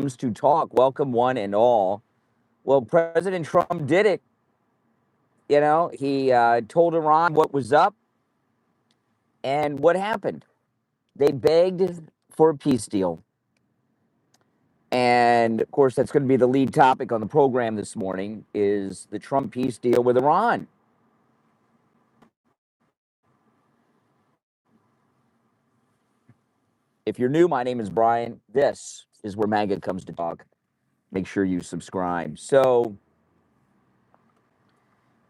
comes to talk. Welcome, one and all. Well, President Trump did it. You know, he told Iran what was up, and what happened. They begged for a peace deal. And, of course, that's going to be the lead topic on the program this morning, is the Trump peace deal with Iran. If you're new, my name is Brian. This is where MAGA comes to talk. Make sure you subscribe. So,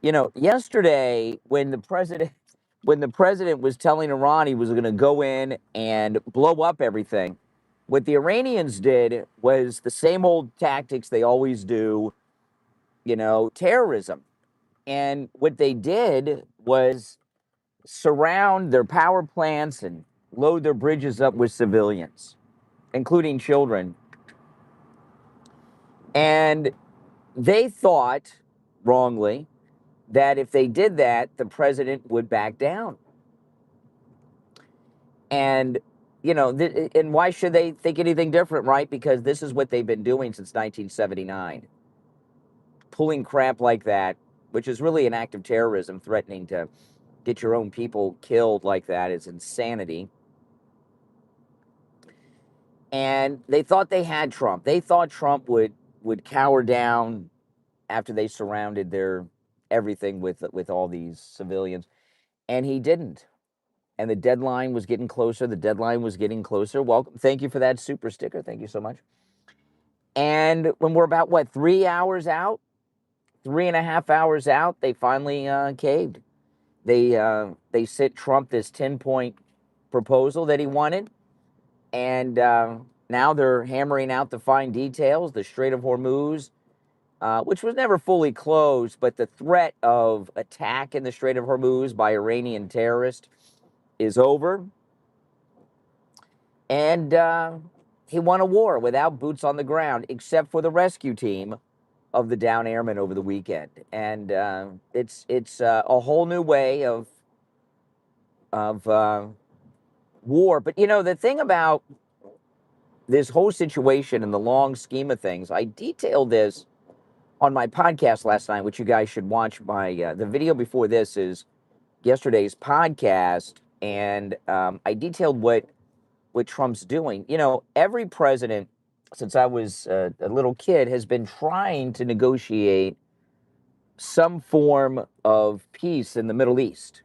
you know, yesterday when the president was telling Iran he was going to go in and blow up everything, what the Iranians did was the same old tactics they always do, you know, terrorism. And what they did was surround their power plants and load their bridges up with civilians, including children. And they thought, wrongly, that if they did that, the president would back down. And, you know, and why should they think anything different, right? Because this is what they've been doing since 1979. Pulling crap like that, which is really an act of terrorism, threatening to get your own people killed like that, is insanity. And they thought they had Trump. They thought Trump would cower down after they surrounded their everything with all these civilians. And he didn't. And the deadline was getting closer. The deadline was getting closer. Welcome. Thank you for that super sticker. Thank you so much. And when we're about, 3 hours out, 3.5 hours out, they finally caved. They sent Trump this 10-point proposal that he wanted. And now they're hammering out the fine details. The Strait of Hormuz, which was never fully closed, but the threat of attack in the Strait of Hormuz by Iranian terrorists is over. And he won a war without boots on the ground, except for the rescue team of the down airmen over the weekend. And it's a whole new way of war. But, you know, the thing about this whole situation in the long scheme of things, I detailed this on my podcast last night, which you guys should watch. The video before this is yesterday's podcast, and I detailed what Trump's doing. You know, every president since I was a little kid has been trying to negotiate some form of peace in the Middle East.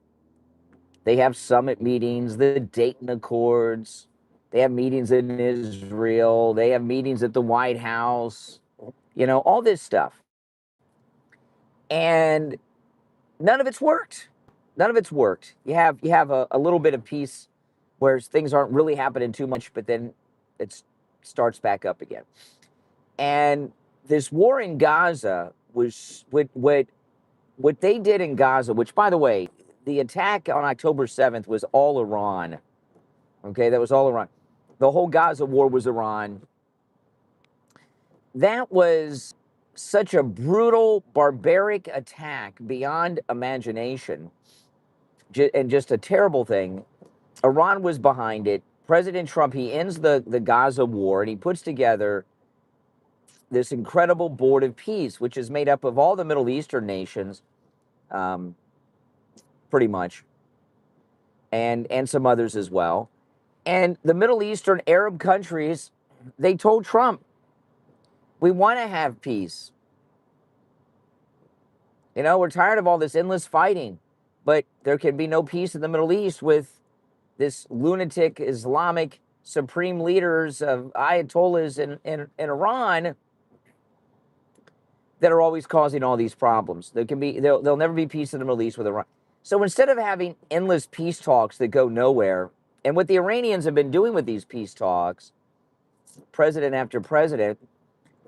They have summit meetings, the Dayton Accords. They have meetings in Israel. They have meetings at the White House. You know, all this stuff. And none of it's worked. None of it's worked. You have a little bit of peace where things aren't really happening too much, but then it starts back up again. And this war in Gaza was what they did in Gaza, which, by the way, the attack on October 7th was all Iran. Okay, that was all Iran. The whole Gaza war was Iran. That was such a brutal, barbaric attack beyond imagination, and just a terrible thing. Iran was behind it. President Trump, he ends the Gaza war, and he puts together this incredible board of peace, which is made up of all the Middle Eastern nations, pretty much, and some others as well. And the Middle Eastern Arab countries, they told Trump, we want to have peace. You know, we're tired of all this endless fighting, but there can be no peace in the Middle East with this lunatic Islamic supreme leaders of Ayatollahs in Iran that are always causing all these problems. There'll never be peace in the Middle East with Iran. So instead of having endless peace talks that go nowhere, and what the Iranians have been doing with these peace talks, president after president,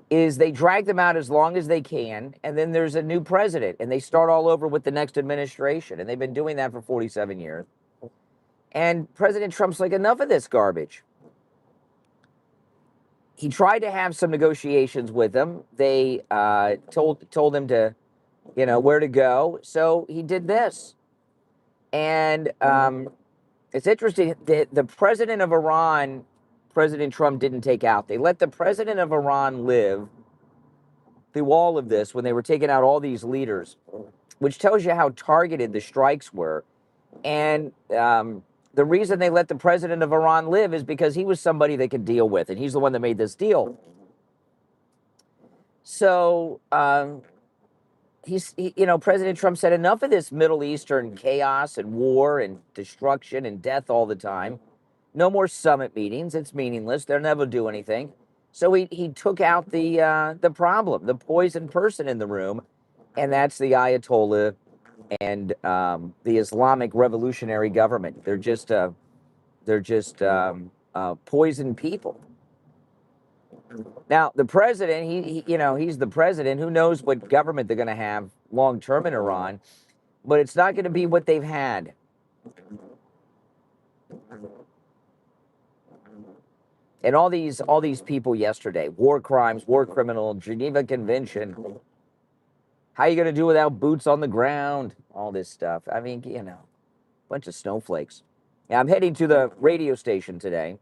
is they drag them out as long as they can, and then there's a new president, and they start all over with the next administration, and they've been doing that for 47 years. And President Trump's like, enough of this garbage. He tried to have some negotiations with them. They told him to, you know, where to go. So he did this. And it's interesting that the president of Iran President Trump didn't take out. They let the president of Iran live through all of this when they were taking out all these leaders, which tells you how targeted the strikes were. And the reason they let the president of Iran live is because he was somebody they could deal with, and he's the one that made this deal. So, President Trump said, enough of this Middle Eastern chaos and war and destruction and death all the time. No more summit meetings. It's meaningless. They'll never do anything. So he took out the problem, the poison person in the room, and that's the Ayatollah and the Islamic Revolutionary Government. They're just poison people. Now, the president, he's the president. Who knows what government they're going to have long term in Iran? But it's not going to be what they've had. And all these people yesterday, war crimes, war criminal, Geneva Convention. How are you going to do without boots on the ground? All this stuff. I mean, bunch of snowflakes. Yeah, I'm heading to the radio station today.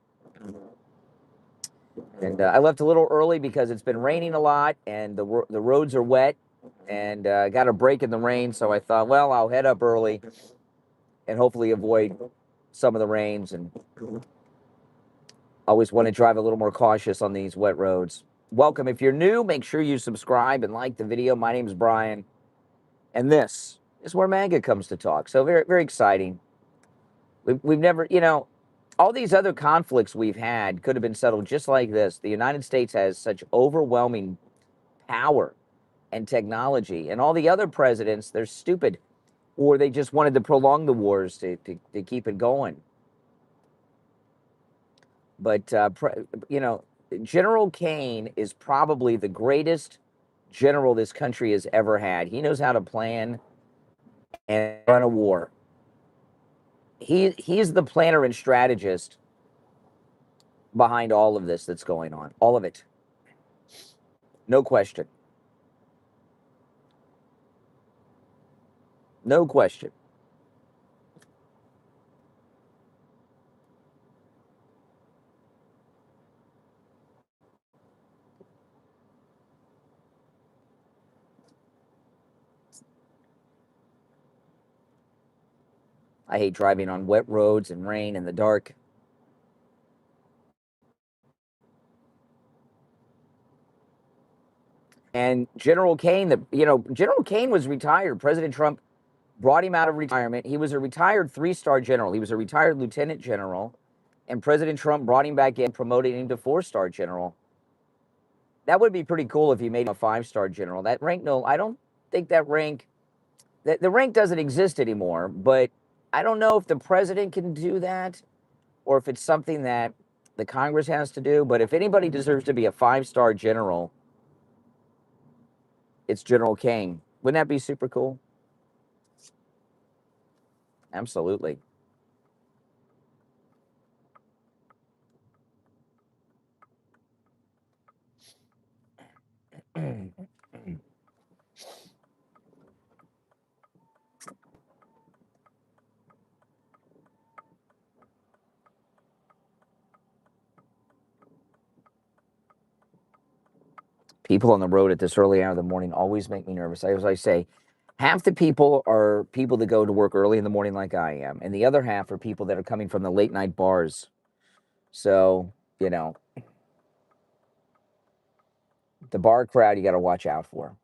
And I left a little early because it's been raining a lot and the roads are wet, and got a break in the rain. So I thought, well, I'll head up early and hopefully avoid some of the rains. And always want to drive a little more cautious on these wet roads. Welcome. If you're new, make sure you subscribe and like the video. My name is Brian, and this is where MAGA comes to talk. So very, very exciting. We've never, all these other conflicts we've had could have been settled just like this. The United States has such overwhelming power and technology, and all the other presidents, they're stupid, or they just wanted to prolong the wars to keep it going. But, General Kane is probably the greatest general this country has ever had. He knows how to plan and run a war. He's the planner and strategist behind all of this that's going on. All of it. No question. No question. I hate driving on wet roads and rain in the dark. And General Kane, General Kane was retired. President Trump brought him out of retirement. He was a retired 3-star general. He was a retired lieutenant general. And President Trump brought him back in, promoting him to 4-star general. That would be pretty cool if he made him a 5-star general. That rank, I don't think that rank, the rank doesn't exist anymore, but I don't know if the president can do that or if it's something that the Congress has to do. But if anybody deserves to be a 5-star general, it's General Kane. Wouldn't that be super cool? Absolutely. People on the road at this early hour of the morning always make me nervous. As I say, half the people are people that go to work early in the morning like I am, and the other half are people that are coming from the late night bars. So, the bar crowd you got to watch out for.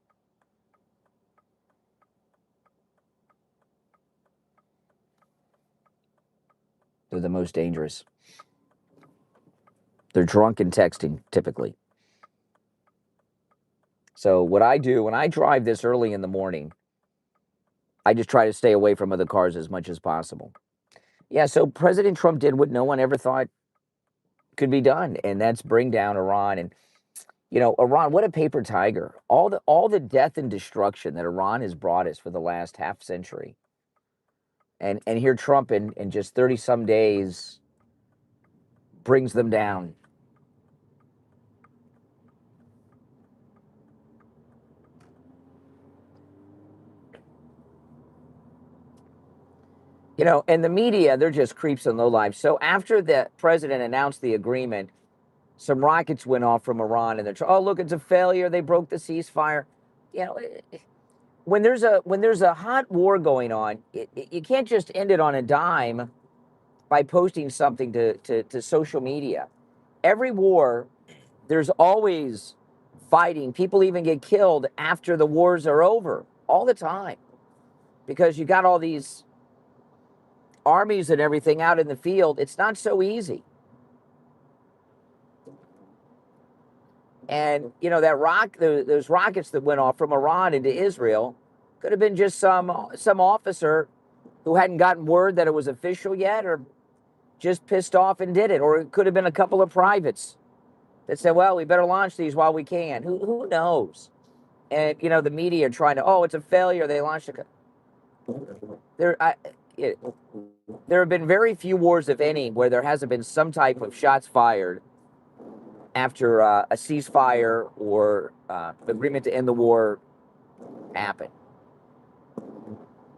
They're the most dangerous. They're drunk and texting, typically. So what I do when I drive this early in the morning, I just try to stay away from other cars as much as possible. Yeah, so President Trump did what no one ever thought could be done, and that's bring down Iran. And, Iran, what a paper tiger. All the death and destruction that Iran has brought us for the last half century. And here Trump in just 30-some days brings them down. And the media, they're just creeps and lowlifes. So after the president announced the agreement, some rockets went off from Iran, and they're, oh, look, it's a failure. They broke the ceasefire. You know, when there's a hot war going on, you can't just end it on a dime by posting something to social media. Every war, there's always fighting. People even get killed after the wars are over all the time, because you got all these armies and everything out in the field. It's not so easy. And, you know, those rockets that went off from Iran into Israel could have been just some officer who hadn't gotten word that it was official yet, or just pissed off and did it. Or it could have been a couple of privates that said, well, we better launch these while we can. Who knows? And, you know, the media are trying to, oh, it's a failure. They launched a... There have been very few wars, if any, where there hasn't been some type of shots fired after a ceasefire or agreement to end the war happened.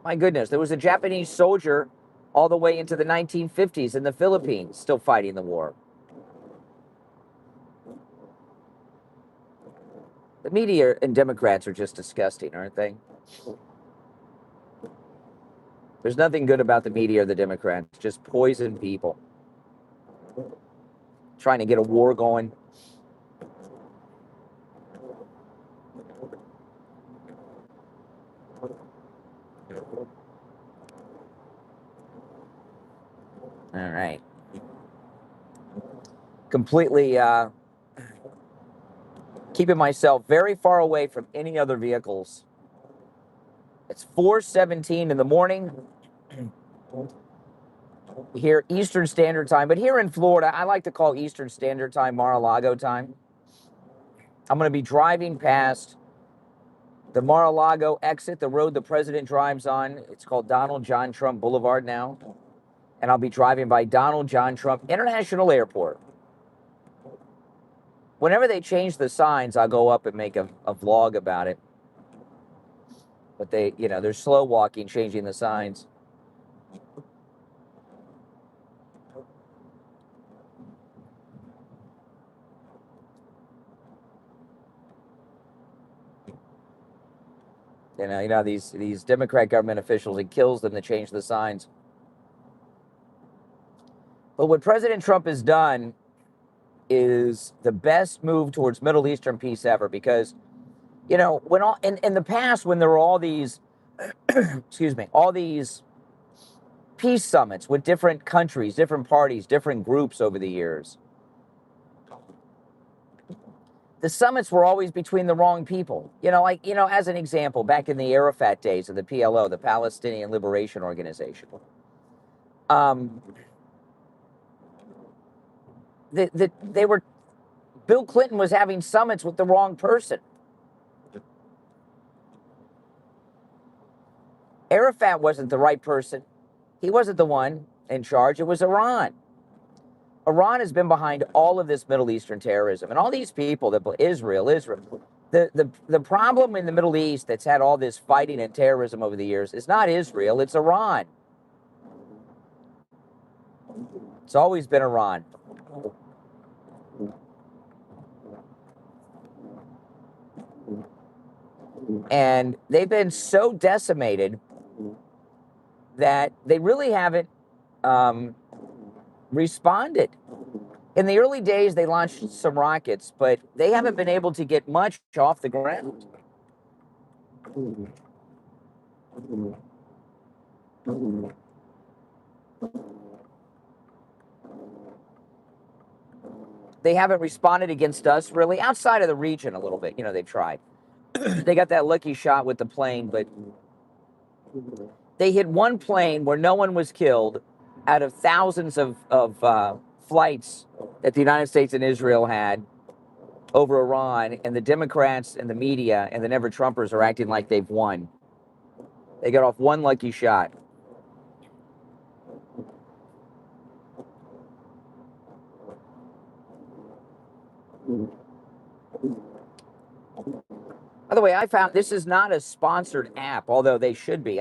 My goodness, there was a Japanese soldier all the way into the 1950s in the Philippines still fighting the war. The media and Democrats are just disgusting, aren't they? There's nothing good about the media or the Democrats, just poison people. Trying to get a war going. All right. Completely keeping myself very far away from any other vehicles. It's 4:17 in the morning here, Eastern Standard Time. But here in Florida, I like to call Eastern Standard Time Mar-a-Lago time. I'm going to be driving past the Mar-a-Lago exit, the road the president drives on. It's called Donald John Trump Boulevard now. And I'll be driving by Donald John Trump International Airport. Whenever they change the signs, I'll go up and make a vlog about it. But they, you know, they're slow walking, changing the signs. You know these Democrat government officials, it kills them to change the signs. But what President Trump has done is the best move towards Middle Eastern peace ever, because, you know, when all in the past, when there were all these excuse me, all these peace summits with different countries, different parties, different groups over the years, the summits were always between the wrong people. You know, like, you know, as an example, back in the Arafat days of the PLO, the Palestinian Liberation Organization, they were, Bill Clinton was having summits with the wrong person. Arafat wasn't the right person. He wasn't the one in charge. It was Iran. Iran has been behind all of this Middle Eastern terrorism. And all these people, Israel. The problem in the Middle East that's had all this fighting and terrorism over the years is not Israel, it's Iran. It's always been Iran. And they've been so decimated that they really haven't responded. In the early days, they launched some rockets, but they haven't been able to get much off the ground. They haven't responded against us, really, outside of the region a little bit. You know, they've tried. They got that lucky shot with the plane, but they hit one plane where no one was killed out of thousands of flights that the United States and Israel had over Iran, and the Democrats and the media and the never-Trumpers are acting like they've won. They got off one lucky shot. By the way, I found this is not a sponsored app, although they should be.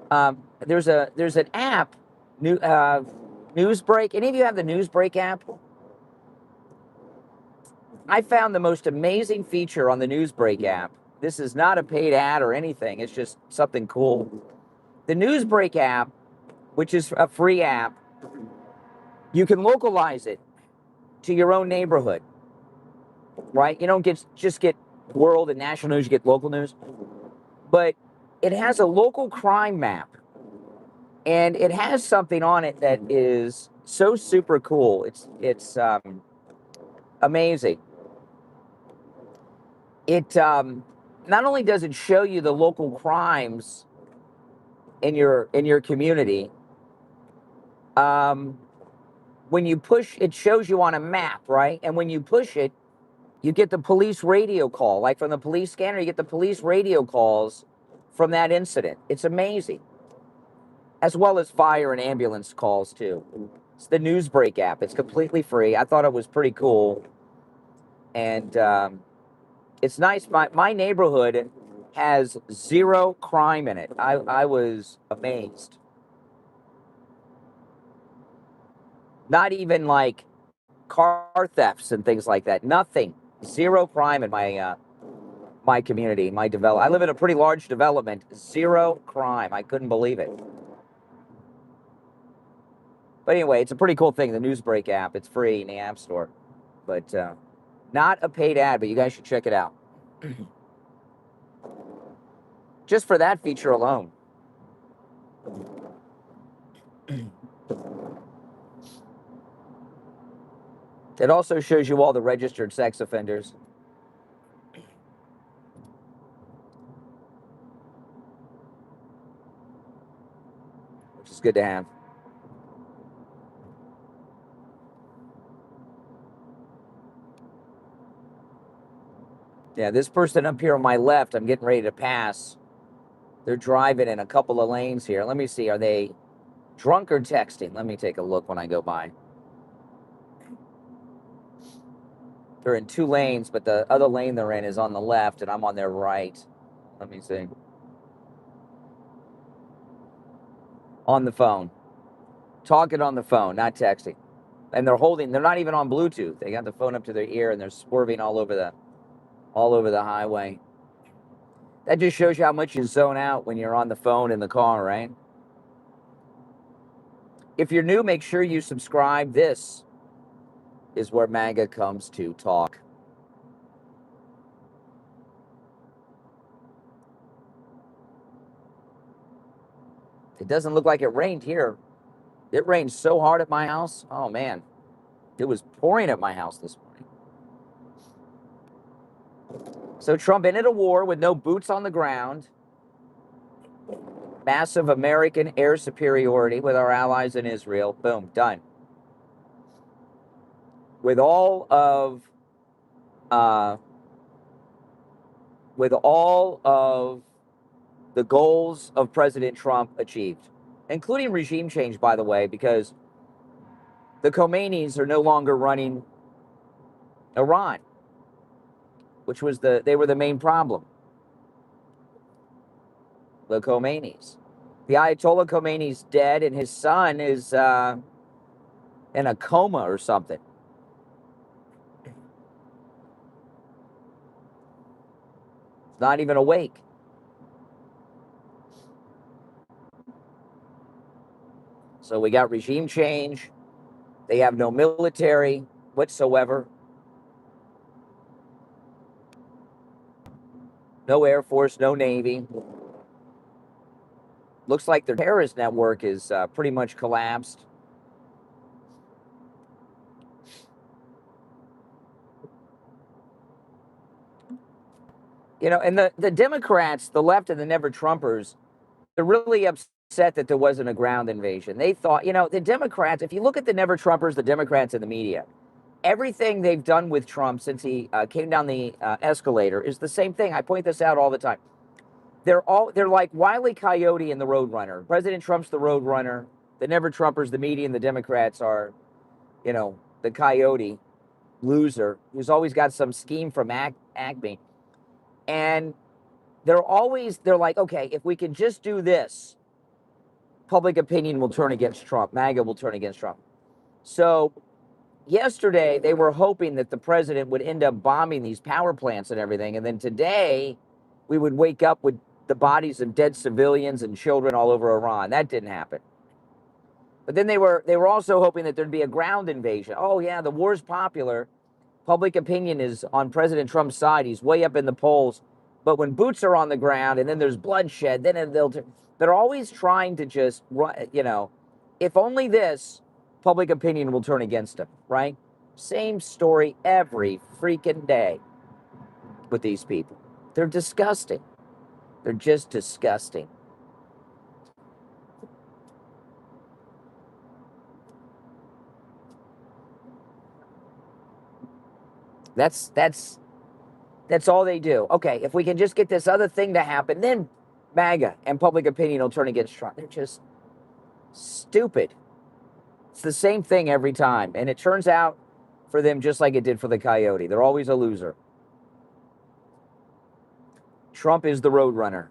There's an app, Newsbreak. Any of you have the Newsbreak app? I found the most amazing feature on the Newsbreak app. This is not a paid ad or anything. It's just something cool. The Newsbreak app, which is a free app, you can localize it to your own neighborhood, right? You don't just get world and national news, you get local news. But it has a local crime map. And it has something on it that is so super cool. It's amazing. It not only does it show you the local crimes in your community, when you push, it shows you on a map, right? And when you push it, you get the police radio call. Like from the police scanner, you get the police radio calls from that incident. It's amazing. As well as fire and ambulance calls, too. It's the Newsbreak app. It's completely free. I thought it was pretty cool. And it's nice. My neighborhood has zero crime in it. I was amazed. Not even like car thefts and things like that. Nothing. Zero crime in my community, my development. I live in a pretty large development. Zero crime. I couldn't believe it. But anyway, it's a pretty cool thing, the Newsbreak app. It's free in the App Store. But not a paid ad, but you guys should check it out. Just for that feature alone. It also shows you all the registered sex offenders. Which is good to have. Yeah, this person up here on my left, I'm getting ready to pass. They're driving in a couple of lanes here. Let me see, are they drunk or texting? Let me take a look when I go by. They're in two lanes, but the other lane they're in is on the left, and I'm on their right. Let me see. On the phone. Talking on the phone, not texting. And they're not even on Bluetooth. They got the phone up to their ear, and they're swerving all over the highway. That just shows you how much you zone out when you're on the phone in the car, right? If you're new, make sure you subscribe. This is where MAGA comes to talk. It doesn't look like it rained here. It rained so hard at my house. Oh, man. It was pouring at my house this morning. So Trump ended a war with no boots on the ground. Massive American air superiority with our allies in Israel. Boom, done. With all of the goals of President Trump achieved, including regime change, by the way, because the Khomeinis are no longer running Iran, which was they were the main problem. The Khomeinis. The Ayatollah Khomeini's dead, and his son is in a coma or something. He's not even awake. So we got regime change. They have no military whatsoever. No Air Force, no Navy. Looks like their terrorist network is pretty much collapsed. You know, and the Democrats, the left and the never-Trumpers, they're really upset that there wasn't a ground invasion. They thought, you know, the Democrats, if you look at the never-Trumpers, the Democrats and the media, everything they've done with Trump since he came down the escalator is the same thing. I point this out all the time. They're like Wile E. Coyote and the Roadrunner. President Trump's the Roadrunner. The never-Trumpers, the media, and the Democrats are, you know, the coyote loser who's always got some scheme from Acme. And they're like, okay, if we can just do this, public opinion will turn against Trump. MAGA will turn against Trump. So yesterday they were hoping that the president would end up bombing these power plants and everything, and then today we would wake up with the bodies of dead civilians and children all over Iran. That didn't happen. But then they were also hoping that there'd be a ground invasion. Oh yeah, the war's popular. Public opinion is on President Trump's side. He's way up in the polls. But when boots are on the ground and then there's bloodshed, then they're always trying to just, if only this, public opinion will turn against them, right? Same story every freaking day with these people. They're disgusting. They're just disgusting. That's all they do. Okay, if we can just get this other thing to happen, then MAGA and public opinion will turn against Trump. They're just stupid. It's the same thing every time. And it turns out for them just like it did for the coyote. They're always a loser. Trump is the roadrunner.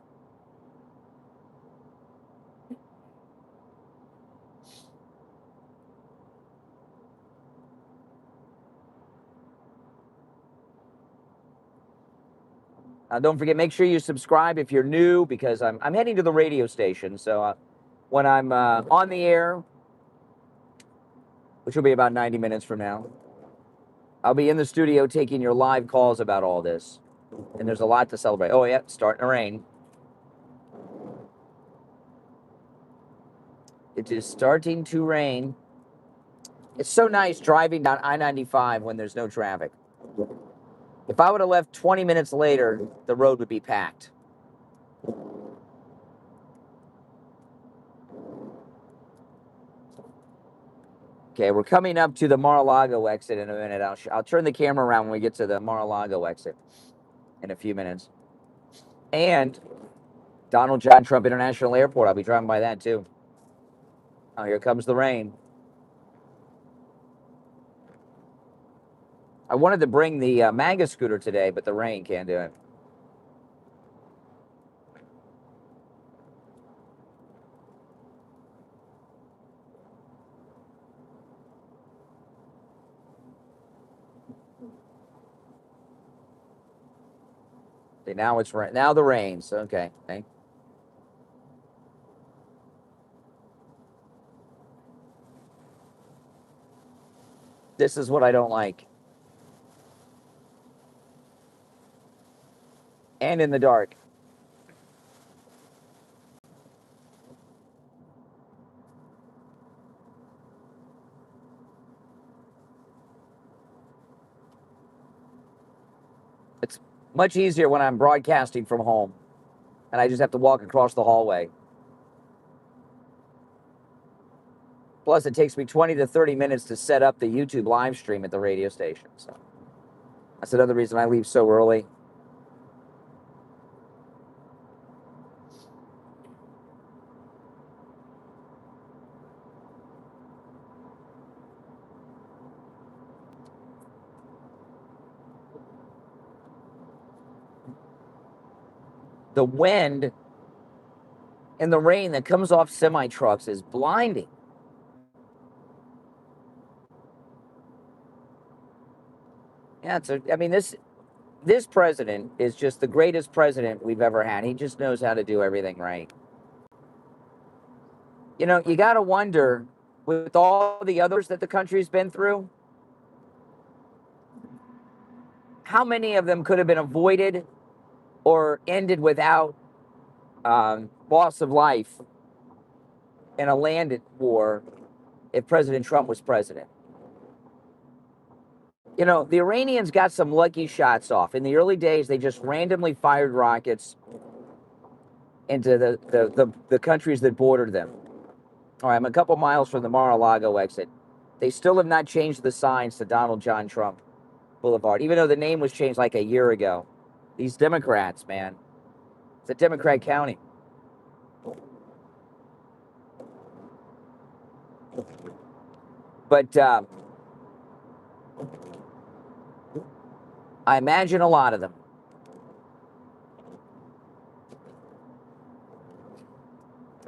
Don't forget, make sure you subscribe if you're new, because I'm heading to the radio station. So when I'm on the air, which will be about 90 minutes from now, I'll be in the studio taking your live calls about all this. And there's a lot to celebrate. Oh, yeah, it's starting to rain. It is starting to rain. It's so nice driving down I-95 when there's no traffic. If I would have left 20 minutes later, the road would be packed. Okay, we're coming up to the Mar-a-Lago exit in a minute. I'll turn the camera around when we get to the Mar-a-Lago exit in a few minutes. And Donald John Trump International Airport. I'll be driving by that too. Oh, here comes the rain. I wanted to bring the MAGA scooter today, but the rain can't do it. See, now it's rain. Now the rain's okay. This is what I don't like. And in the dark. It's much easier when I'm broadcasting from home and I just have to walk across the hallway. Plus, it takes me 20 to 30 minutes to set up the YouTube live stream at the radio station. So that's another reason I leave so early. The wind and the rain that comes off semi-trucks is blinding. Yeah, this president is just the greatest president we've ever had. He just knows how to do everything right. You know, you got to wonder, with all the others that the country's been through, how many of them could have been avoided or ended without loss of life in a land war if President Trump was president. You know, the Iranians got some lucky shots off. In the early days, they just randomly fired rockets into the countries that bordered them. All right, I'm a couple miles from the Mar-a-Lago exit. They still have not changed the signs to Donald John Trump Boulevard, even though the name was changed like a year ago. These Democrats, man. It's a Democrat county. But I imagine a lot of them.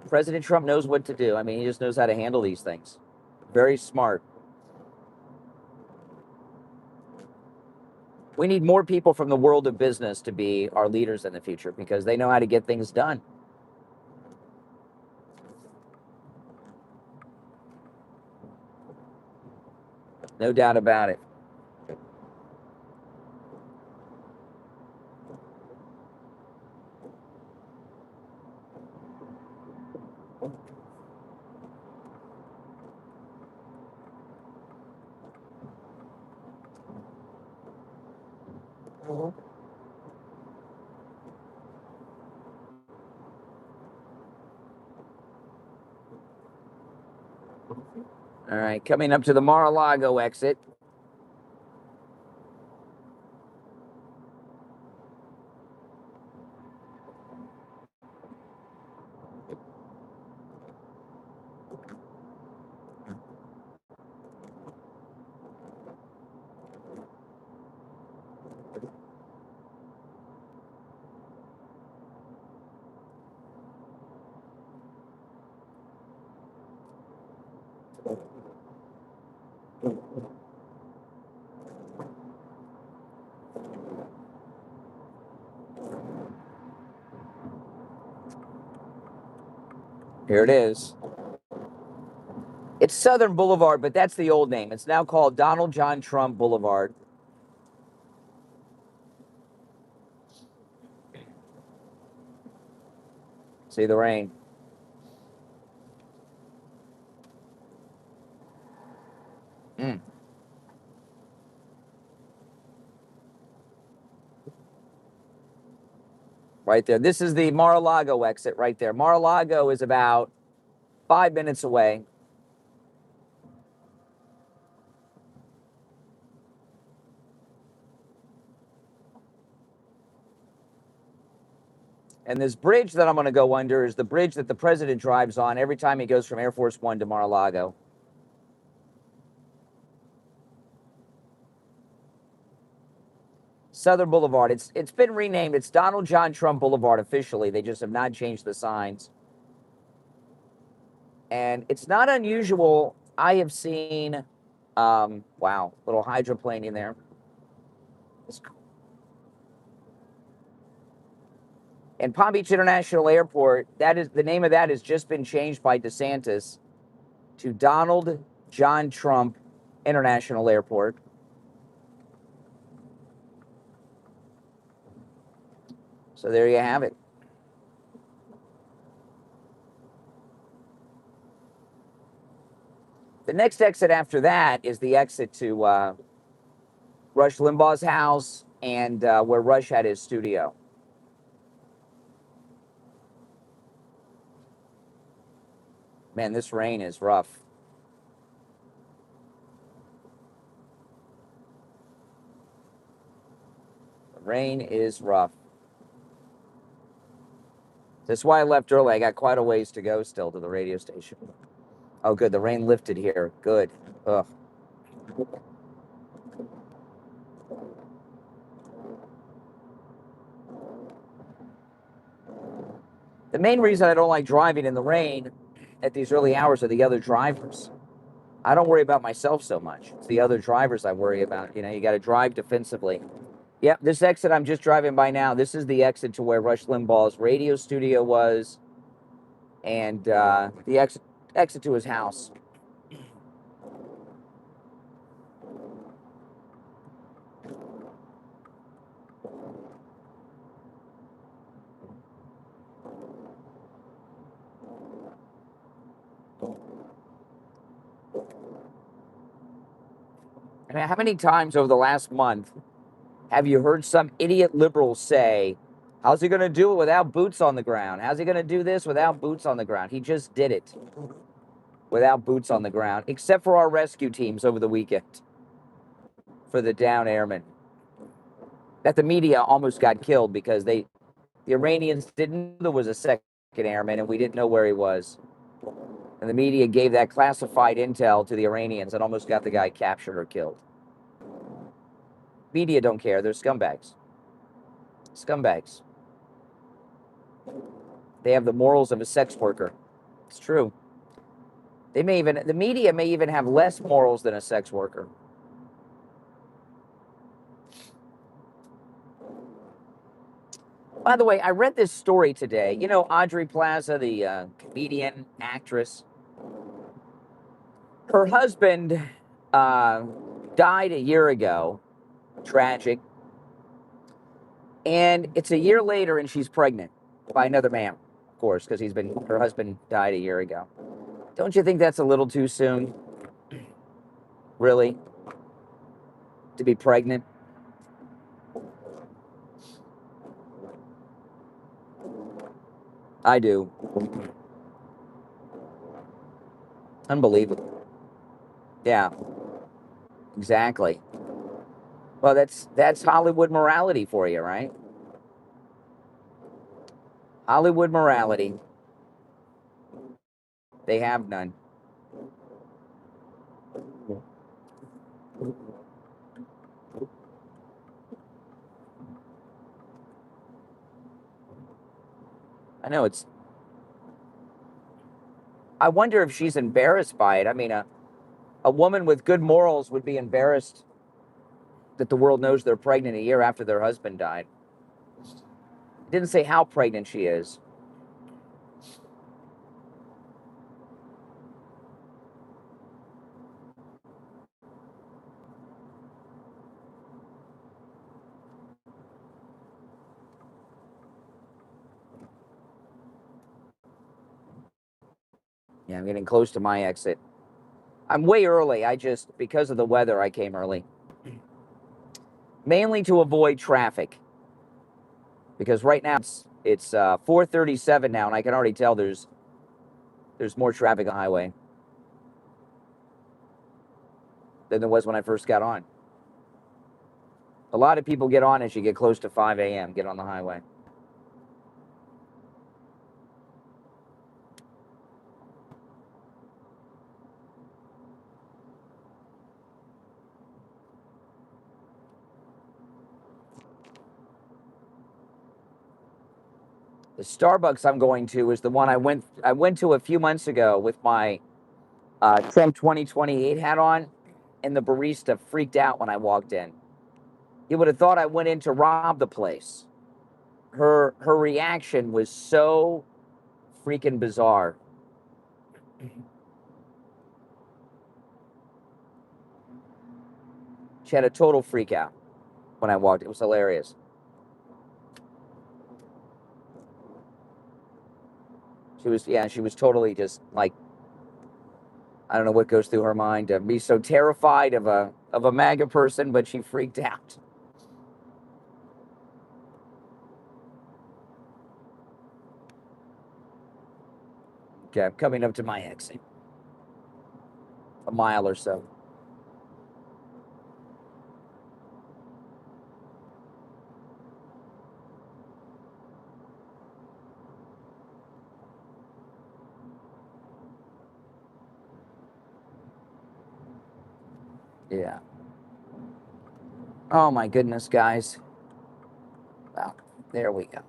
President Trump knows what to do. I mean, he just knows how to handle these things. Very smart. We need more people from the world of business to be our leaders in the future because they know how to get things done. No doubt about it. All right, coming up to the Mar-a-Lago exit. Here it is. It's Southern Boulevard, but that's the old name. It's now called Donald John Trump Boulevard. See the rain. Right there. This is the Mar-a-Lago exit right there. Mar-a-Lago is about 5 minutes away. And this bridge that I'm going to go under is the bridge that the president drives on every time he goes from Air Force One to Mar-a-Lago. Southern Boulevard. It's been renamed. It's Donald John Trump Boulevard officially. They just have not changed the signs. And it's not unusual. I have seen, wow, little hydroplane in there. And Palm Beach International Airport, that is the name of that has just been changed by DeSantis to Donald John Trump International Airport. So there you have it. The next exit after that is the exit to Rush Limbaugh's house and where Rush had his studio. Man, this rain is rough. The rain is rough. That's why I left early. I got quite a ways to go still to the radio station. Oh, good. The rain lifted here. Good. Ugh. The main reason I don't like driving in the rain at these early hours are the other drivers. I don't worry about myself so much. It's the other drivers I worry about. You know, you got to drive defensively. Yep, this exit I'm just driving by now, this is the exit to where Rush Limbaugh's radio studio was and the exit to his house. And how many times over the last month have you heard some idiot liberal say, how's he going to do it without boots on the ground? How's he going to do this without boots on the ground? He just did it without boots on the ground, except for our rescue teams over the weekend for the down airmen. That the media almost got killed because the Iranians didn't know there was a second airman and we didn't know where he was. And the media gave that classified intel to the Iranians and almost got the guy captured or killed. Media don't care. They're scumbags. Scumbags. They have the morals of a sex worker. It's true. The media may even have less morals than a sex worker. By the way, I read this story today. You know, Audrey Plaza, the comedian, actress. Her husband uh, died a year ago. Tragic. And it's a year later, and she's pregnant by another man, of course, because her husband died a year ago. Don't you think that's a little too soon? Really? To be pregnant? I do. Unbelievable. Yeah, exactly. Well, that's Hollywood morality for you, right? Hollywood morality. They have none. I know it's. I wonder if she's embarrassed by it. I mean, a woman with good morals would be embarrassed that the world knows they're pregnant a year after their husband died. It didn't say how pregnant she is. Yeah, I'm getting close to my exit. I'm way early. Because of the weather, I came early. Mainly to avoid traffic. Because right now it's 4:37 now, and I can already tell there's more traffic on the highway than there was when I first got on. A lot of people get on as you get close to 5 a.m., get on the highway. The Starbucks I'm going to is the one I went to a few months ago with my Trump 2028 hat on, and the barista freaked out when I walked in. You would have thought I went in to rob the place. Her reaction was so freaking bizarre. She had a total freak out when I walked. It was hilarious. She was totally just like, I don't know what goes through her mind to be so terrified of a MAGA person, but she freaked out. Okay, I'm coming up to my exit. A mile or so. Yeah. Oh my goodness, guys. Well, there we go.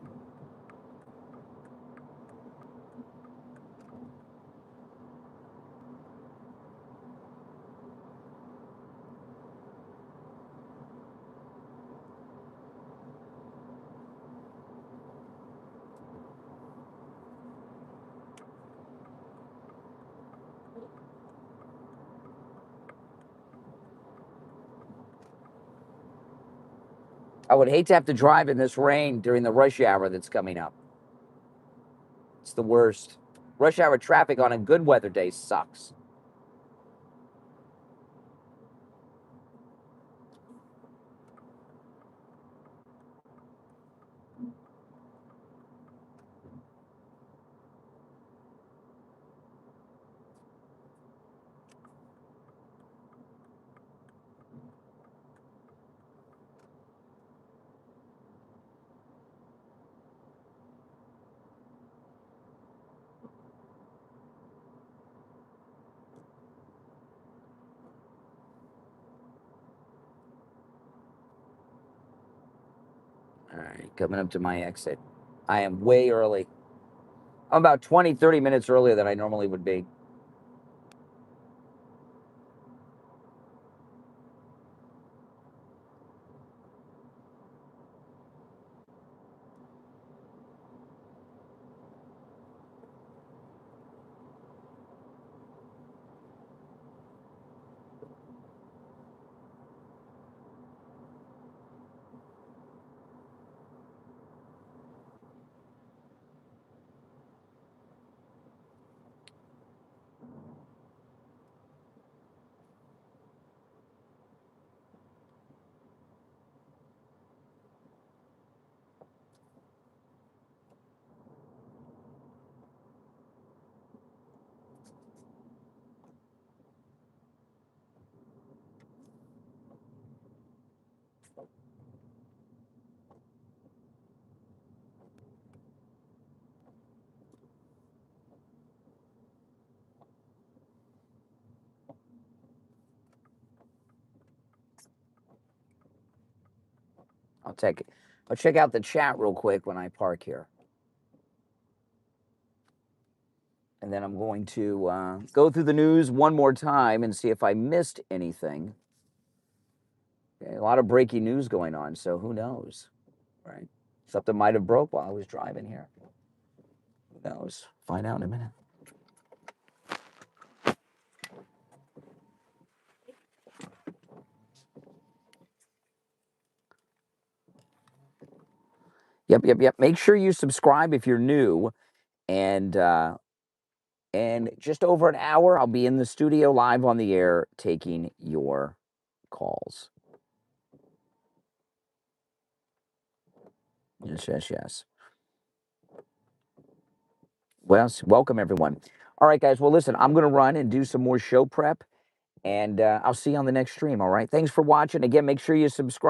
I would hate to have to drive in this rain during the rush hour that's coming up. It's the worst. Rush hour traffic on a good weather day sucks. All right, coming up to my exit. I am way early. I'm about 20, 30 minutes earlier than I normally would be. I'll check out the chat real quick when I park here. And then I'm going to go through the news one more time and see if I missed anything. Okay, a lot of breaking news going on, so who knows, right? Something might have broke while I was driving here. Who knows? Find out in a minute. Yep. Make sure you subscribe if you're new. And just over an hour, I'll be in the studio live on the air taking your calls. Yes. Well, welcome, everyone. All right, guys. Well, listen, I'm going to run and do some more show prep, and I'll see you on the next stream, all right? Thanks for watching. Again, make sure you subscribe.